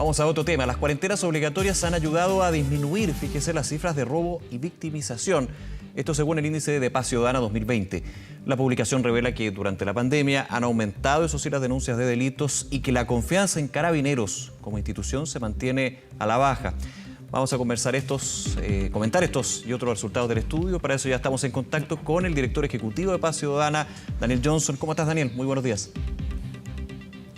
Vamos a otro tema. Las cuarentenas obligatorias han ayudado a disminuir, fíjese, las cifras de robo y victimización. Esto según el índice de Paz Ciudadana 2020. La publicación revela que durante la pandemia han aumentado, eso sí, las denuncias de delitos y que la confianza en Carabineros como institución se mantiene a la baja. Vamos a comentar estos y otros resultados del estudio. Para eso ya estamos en contacto con el director ejecutivo de Paz Ciudadana, Daniel Johnson. ¿Cómo estás, Daniel? Muy buenos días.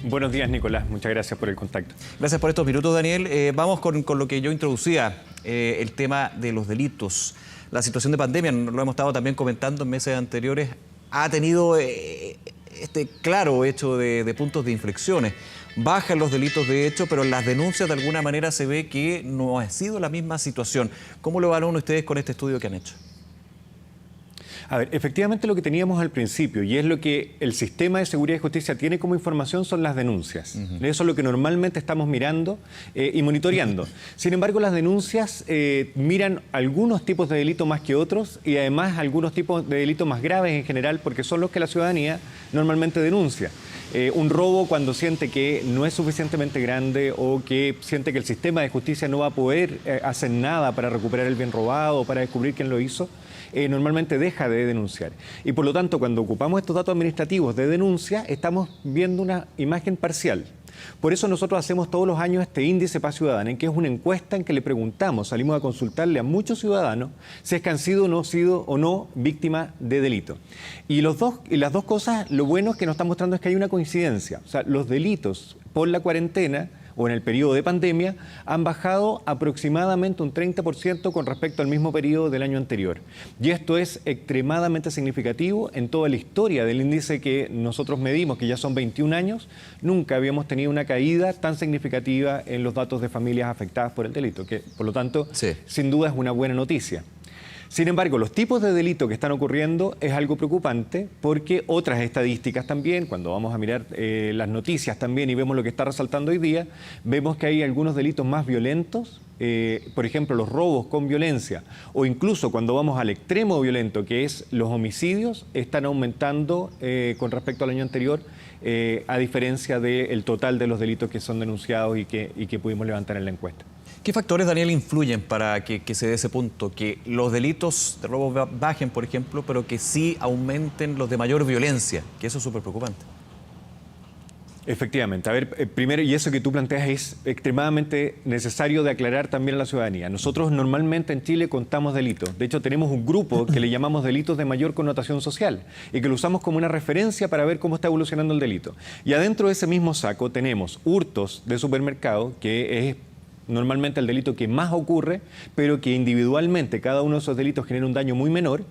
Buenos días, Nicolás. Muchas gracias por el contacto. Gracias por estos minutos, Daniel. Vamos con lo que yo introducía, el tema de los delitos. La situación de pandemia, lo hemos estado también comentando en meses anteriores, ha tenido este claro hecho de puntos de inflexiones. Bajan los delitos de hecho, pero en las denuncias de alguna manera se ve que no ha sido la misma situación. ¿Cómo lo evalúan ustedes con este estudio que han hecho? A ver, efectivamente lo que teníamos al principio, y es lo que el sistema de seguridad y justicia tiene como información, son las denuncias. Eso es lo que normalmente estamos mirando y monitoreando. Sin embargo, las denuncias miran algunos tipos de delito más que otros y además algunos tipos de delitos más graves en general, porque son los que la ciudadanía normalmente denuncia. Un robo cuando siente que no es suficientemente grande o que siente que el sistema de justicia no va a poder hacer nada para recuperar el bien robado o para descubrir quién lo hizo, normalmente deja de denunciar. Y por lo tanto, cuando ocupamos estos datos administrativos de denuncia, estamos viendo una imagen parcial. Por eso nosotros hacemos todos los años este índice Paz Ciudadana, en que es una encuesta en que le preguntamos, salimos a consultarle a muchos ciudadanos si es que han sido o no víctimas de delito. Y las dos cosas, lo bueno es que nos están mostrando es que hay una coincidencia. O sea, los delitos por la cuarentena o en el periodo de pandemia, han bajado aproximadamente un 30% con respecto al mismo periodo del año anterior. Y esto es extremadamente significativo en toda la historia del índice que nosotros medimos, que ya son 21 años, nunca habíamos tenido una caída tan significativa en los datos de familias afectadas por el delito, que por lo tanto, sí, sin duda es una buena noticia. Sin embargo, los tipos de delito que están ocurriendo es algo preocupante porque otras estadísticas también, cuando vamos a mirar las noticias también y vemos lo que está resaltando hoy día, vemos que hay algunos delitos más violentos, por ejemplo, los robos con violencia, o incluso cuando vamos al extremo violento, que es los homicidios, están aumentando con respecto al año anterior, a diferencia del total de los delitos que son denunciados y que pudimos levantar en la encuesta. ¿Qué factores, Daniel, influyen para que se dé ese punto? Que los delitos de robo bajen, por ejemplo, pero que sí aumenten los de mayor violencia, que eso es súper preocupante. Efectivamente. A ver, primero, y eso que tú planteas es extremadamente necesario de aclarar también a la ciudadanía. Nosotros normalmente en Chile contamos delitos. De hecho, tenemos un grupo que le llamamos delitos de mayor connotación social y que lo usamos como una referencia para ver cómo está evolucionando el delito. Y adentro de ese mismo saco tenemos hurtos de supermercado, que es normalmente el delito que más ocurre, pero que individualmente cada uno de esos delitos genera un daño muy menor.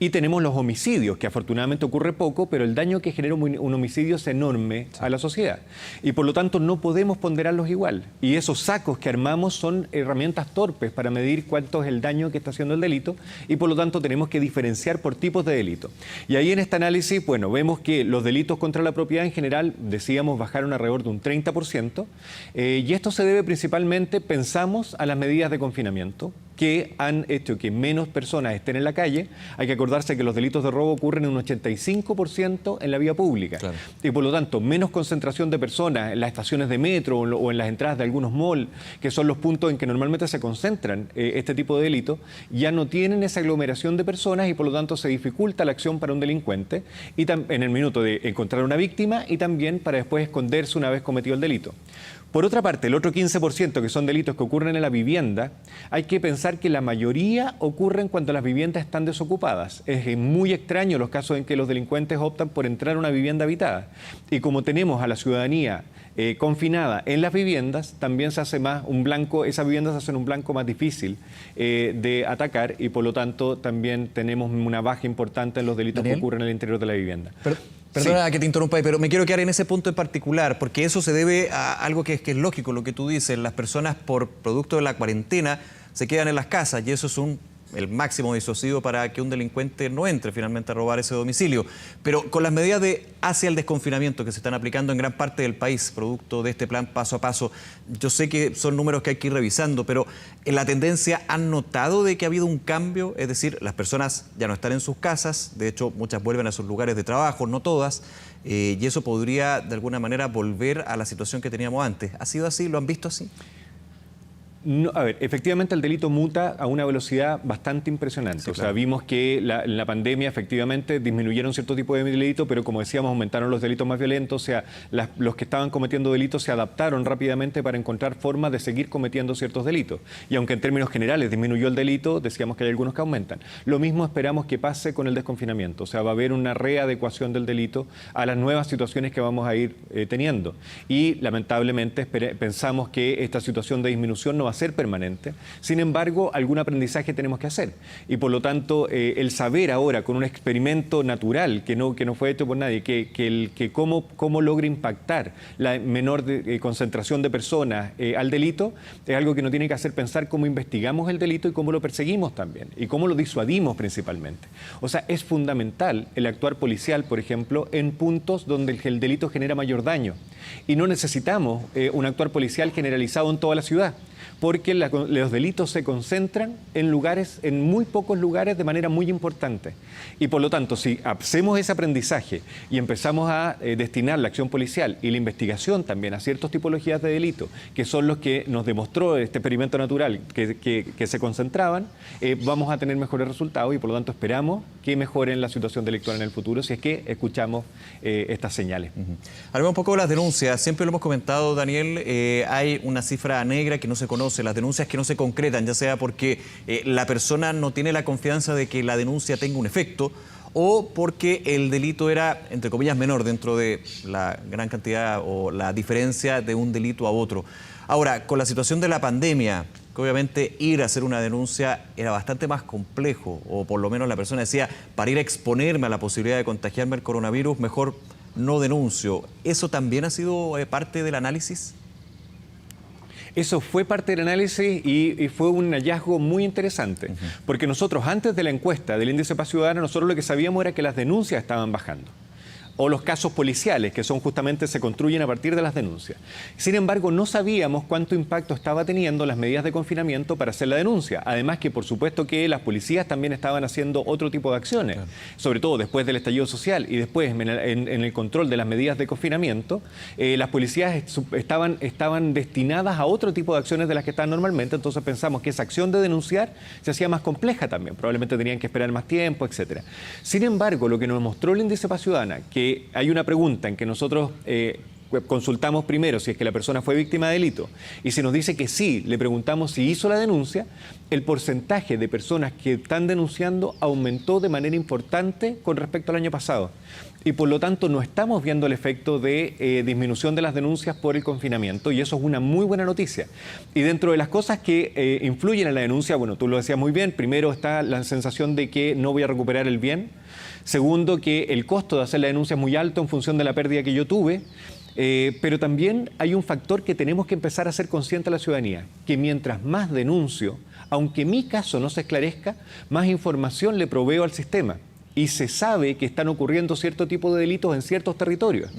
Y tenemos los homicidios, que afortunadamente ocurre poco, pero el daño que genera un homicidio es enorme a la sociedad. Y por lo tanto no podemos ponderarlos igual. Y esos sacos que armamos son herramientas torpes para medir cuánto es el daño que está haciendo el delito y por lo tanto tenemos que diferenciar por tipos de delito. Y ahí en este análisis, bueno, vemos que los delitos contra la propiedad en general, decíamos, bajaron alrededor de un 30%. Y esto se debe principalmente, pensamos, a las medidas de confinamiento que han hecho que menos personas estén en la calle. Hay que acordarse que los delitos de robo ocurren en un 85% en la vía pública. Claro. Y por lo tanto, menos concentración de personas en las estaciones de metro o en las entradas de algunos malls, que son los puntos en que normalmente se concentran este tipo de delitos, ya no tienen esa aglomeración de personas y por lo tanto se dificulta la acción para un delincuente y en el minuto de encontrar una víctima y también para después esconderse una vez cometido el delito. Por otra parte, el otro 15%, que son delitos que ocurren en la vivienda, hay que pensar que la mayoría ocurren cuando las viviendas están desocupadas. Es muy extraño los casos en que los delincuentes optan por entrar a una vivienda habitada. Y como tenemos a la ciudadanía confinada en las viviendas, también se hace más un blanco, esas viviendas se hacen un blanco más difícil de atacar y por lo tanto también tenemos una baja importante en los delitos que ocurren en el interior de la vivienda. Perdona que te interrumpa, pero me quiero quedar en ese punto en particular, porque eso se debe a algo que es lógico, lo que tú dices. Las personas, por producto de la cuarentena, se quedan en las casas y eso es un el máximo disuasivo para que un delincuente no entre finalmente a robar ese domicilio. Pero con las medidas hacia el desconfinamiento que se están aplicando en gran parte del país, producto de este plan paso a paso, yo sé que son números que hay que ir revisando, pero en la tendencia, ¿han notado de que ha habido un cambio? Es decir, las personas ya no están en sus casas, de hecho muchas vuelven a sus lugares de trabajo, no todas, y eso podría de alguna manera volver a la situación que teníamos antes. ¿Ha sido así? ¿Lo han visto así? No, a ver, efectivamente el delito muta a una velocidad bastante impresionante. Sí, o sea, claro. vimos que en la pandemia efectivamente disminuyeron cierto tipo de delito, pero como decíamos, aumentaron los delitos más violentos. O sea, los que estaban cometiendo delitos se adaptaron rápidamente para encontrar formas de seguir cometiendo ciertos delitos. Y aunque en términos generales disminuyó el delito, decíamos que hay algunos que aumentan. Lo mismo esperamos que pase con el desconfinamiento. O sea, va a haber una readecuación del delito a las nuevas situaciones que vamos a ir teniendo. Y lamentablemente pensamos que esta situación de disminución no va a ser permanente. Sin embargo, algún aprendizaje tenemos que hacer. Y por lo tanto, el saber ahora con un experimento natural que no fue hecho por nadie, que cómo logra impactar la menor concentración de personas al delito, es algo que nos tiene que hacer pensar cómo investigamos el delito y cómo lo perseguimos también, y cómo lo disuadimos principalmente. O sea, es fundamental el actuar policial, por ejemplo, en puntos donde el delito genera mayor daño. Y no necesitamos un actuar policial generalizado en toda la ciudad, porque los delitos se concentran en muy pocos lugares de manera muy importante. Y por lo tanto, si hacemos ese aprendizaje y empezamos a destinar la acción policial y la investigación también a ciertas tipologías de delito, que son los que nos demostró este experimento natural que se concentraban, vamos a tener mejores resultados y por lo tanto esperamos que mejoren la situación delictual en el futuro si es que escuchamos estas señales. Hablemos un poco de las denuncias. Siempre lo hemos comentado, Daniel, hay una cifra negra que no se conoce, las denuncias que no se concretan, ya sea porque la persona no tiene la confianza de que la denuncia tenga un efecto o porque el delito era, entre comillas, menor dentro de la gran cantidad o la diferencia de un delito a otro. Ahora, con la situación de la pandemia, que obviamente ir a hacer una denuncia era bastante más complejo, o por lo menos la persona decía, para ir a exponerme a la posibilidad de contagiarme el coronavirus, mejor no denuncio. ¿Eso también ha sido parte del análisis? Eso fue parte del análisis y fue un hallazgo muy interesante, porque nosotros antes de la encuesta del Índice Paz Ciudadana, nosotros lo que sabíamos era que las denuncias estaban bajando. O los casos policiales, que son justamente, se construyen a partir de las denuncias. Sin embargo, no sabíamos cuánto impacto estaba teniendo las medidas de confinamiento para hacer la denuncia. Además que, por supuesto, que las policías también estaban haciendo otro tipo de acciones, claro, sobre todo después del estallido social y después en el control de las medidas de confinamiento, las policías estaban destinadas a otro tipo de acciones de las que estaban normalmente. Entonces pensamos que esa acción de denunciar se hacía más compleja también. Probablemente tenían que esperar más tiempo, etcétera. Sin embargo, lo que nos mostró el Índice Paz Ciudadana, que hay una pregunta en que nosotros consultamos primero si es que la persona fue víctima de delito, y si nos dice que sí, le preguntamos si hizo la denuncia, el porcentaje de personas que están denunciando aumentó de manera importante con respecto al año pasado. Y por lo tanto no estamos viendo el efecto de disminución de las denuncias por el confinamiento, y eso es una muy buena noticia. Y dentro de las cosas que influyen en la denuncia, bueno, tú lo decías muy bien, primero está la sensación de que no voy a recuperar el bien. Segundo, que el costo de hacer la denuncia es muy alto en función de la pérdida que yo tuve. Pero también hay un factor que tenemos que empezar a ser consciente a la ciudadanía, que mientras más denuncio, aunque mi caso no se esclarezca, más información le proveo al sistema. Y se sabe que están ocurriendo cierto tipo de delitos en ciertos territorios.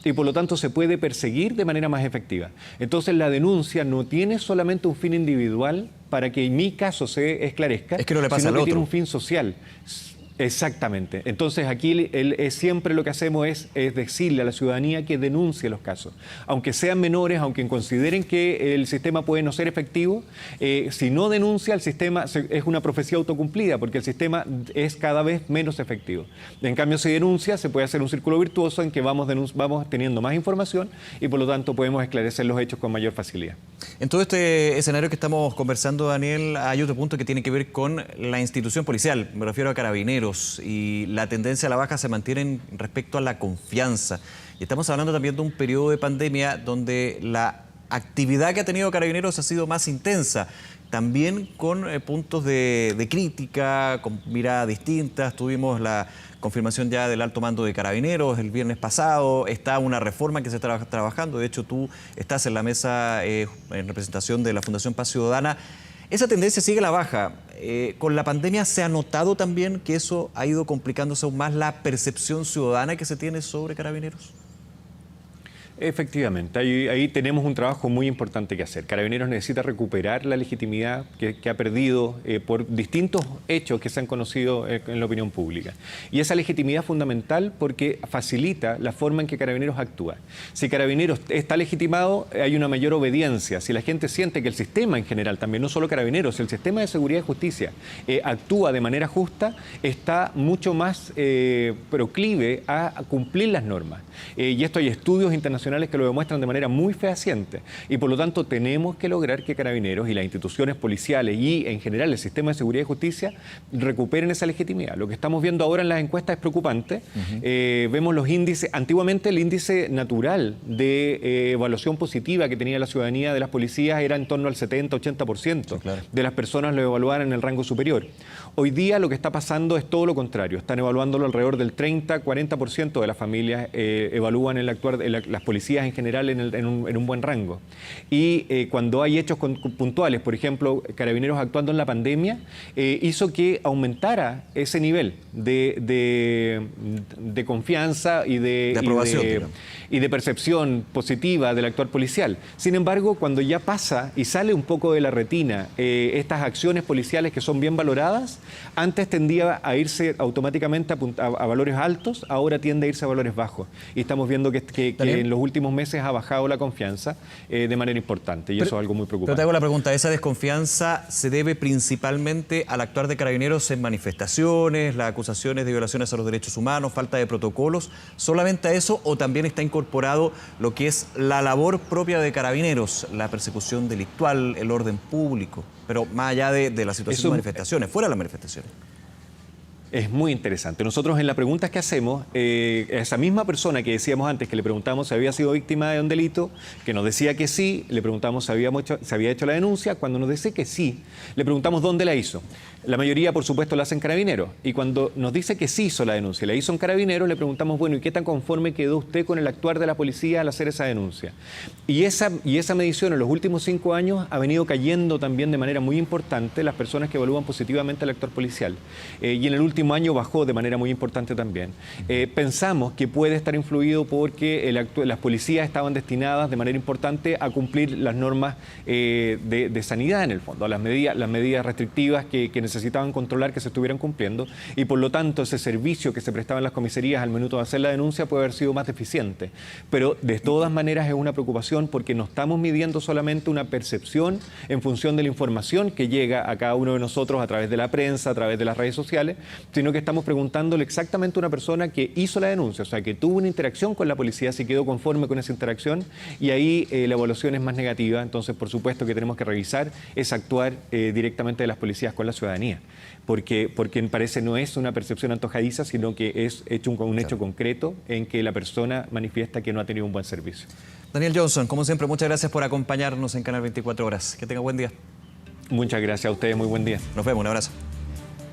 Y por lo tanto se puede perseguir de manera más efectiva. Entonces la denuncia no tiene solamente un fin individual para que mi caso se esclarezca, es que no le pasa sino al que otro. tiene un fin social. Exactamente. Entonces aquí siempre lo que hacemos es decirle a la ciudadanía que denuncie los casos. Aunque sean menores, aunque consideren que el sistema puede no ser efectivo, si no denuncia, el sistema es una profecía autocumplida, porque el sistema es cada vez menos efectivo. En cambio, si denuncia, se puede hacer un círculo virtuoso en que vamos teniendo más información y por lo tanto podemos esclarecer los hechos con mayor facilidad. En todo este escenario que estamos conversando, Daniel, hay otro punto que tiene que ver con la institución policial. Me refiero a Carabineros. Y la tendencia a la baja se mantiene respecto a la confianza. Y estamos hablando también de un periodo de pandemia donde la actividad que ha tenido Carabineros ha sido más intensa, también con puntos de crítica, con miradas distintas. Tuvimos la confirmación ya del alto mando de Carabineros el viernes pasado, está una reforma que se está trabajando, de hecho tú estás en la mesa en representación de la Fundación Paz Ciudadana. Esa tendencia sigue a la baja. ¿Con la pandemia se ha notado también que eso ha ido complicándose aún más la percepción ciudadana que se tiene sobre Carabineros? Efectivamente, ahí tenemos un trabajo muy importante que hacer. Carabineros necesita recuperar la legitimidad que ha perdido por distintos hechos que se han conocido en la opinión pública. Y esa legitimidad es fundamental porque facilita la forma en que Carabineros actúa. Si Carabineros está legitimado, hay una mayor obediencia. Si la gente siente que el sistema en general, también no solo Carabineros, el sistema de seguridad y justicia actúa de manera justa, está mucho más proclive a cumplir las normas. Y esto hay estudios internacionales que lo demuestran de manera muy fehaciente y por lo tanto tenemos que lograr que Carabineros y las instituciones policiales y en general el sistema de seguridad y justicia recuperen esa legitimidad. Lo que estamos viendo ahora en las encuestas es preocupante. Vemos los índices, antiguamente el índice natural de evaluación positiva que tenía la ciudadanía de las policías era en torno al 70-80%. Sí, claro. De las personas lo evaluaban en el rango superior. Hoy día lo que está pasando es todo lo contrario, están evaluándolo alrededor del 30-40% de las familias evalúan el actuar de las policías en general en un buen rango. Y cuando hay hechos puntuales, por ejemplo, Carabineros actuando en la pandemia, hizo que aumentara ese nivel de confianza y de aprobación y de percepción positiva del actuar policial. Sin embargo, cuando ya pasa y sale un poco de la retina estas acciones policiales que son bien valoradas, antes tendía a irse automáticamente a valores altos, ahora tiende a irse a valores bajos. Y estamos viendo que en los últimos meses ha bajado la confianza de manera importante y eso es algo muy preocupante. Pero te hago la pregunta, ¿esa desconfianza se debe principalmente al actuar de Carabineros en manifestaciones, las acusaciones de violaciones a los derechos humanos, falta de protocolos, solamente a eso o también está incorporado lo que es la labor propia de Carabineros, la persecución delictual, el orden público, pero más allá de la situación de manifestaciones, fuera de las manifestaciones? Es muy interesante. Nosotros en las preguntas que hacemos, esa misma persona que decíamos antes, que le preguntamos si había sido víctima de un delito, que nos decía que sí, le preguntamos si había hecho la denuncia, cuando nos dice que sí, le preguntamos dónde la hizo. La mayoría, por supuesto, la hacen Carabineros. Y cuando nos dice que sí hizo la denuncia, la hizo en Carabineros, le preguntamos, bueno, ¿y qué tan conforme quedó usted con el actuar de la policía al hacer esa denuncia? Y esa medición en los últimos 5 años ha venido cayendo también de manera muy importante las personas que evalúan positivamente el actuar policial. Y en el último año bajó de manera muy importante también. Pensamos que puede estar influido porque las policías estaban destinadas de manera importante a cumplir las normas de sanidad en el fondo, las medidas restrictivas que necesitaban controlar que se estuvieran cumpliendo y por lo tanto ese servicio que se prestaba en las comisarías al minuto de hacer la denuncia puede haber sido más deficiente. Pero de todas maneras es una preocupación porque no estamos midiendo solamente una percepción en función de la información que llega a cada uno de nosotros a través de la prensa, a través de las redes sociales, sino que estamos preguntándole exactamente a una persona que hizo la denuncia, o sea, que tuvo una interacción con la policía, si quedó conforme con esa interacción y ahí la evaluación es más negativa. Entonces, por supuesto que tenemos que revisar es actuar directamente de las policías con la ciudadanía, porque parece no es una percepción antojadiza, sino que es un hecho concreto en que la persona manifiesta que no ha tenido un buen servicio. Daniel Johnson, como siempre, muchas gracias por acompañarnos en Canal 24 Horas. Que tenga buen día. Muchas gracias a ustedes, muy buen día. Nos vemos, un abrazo.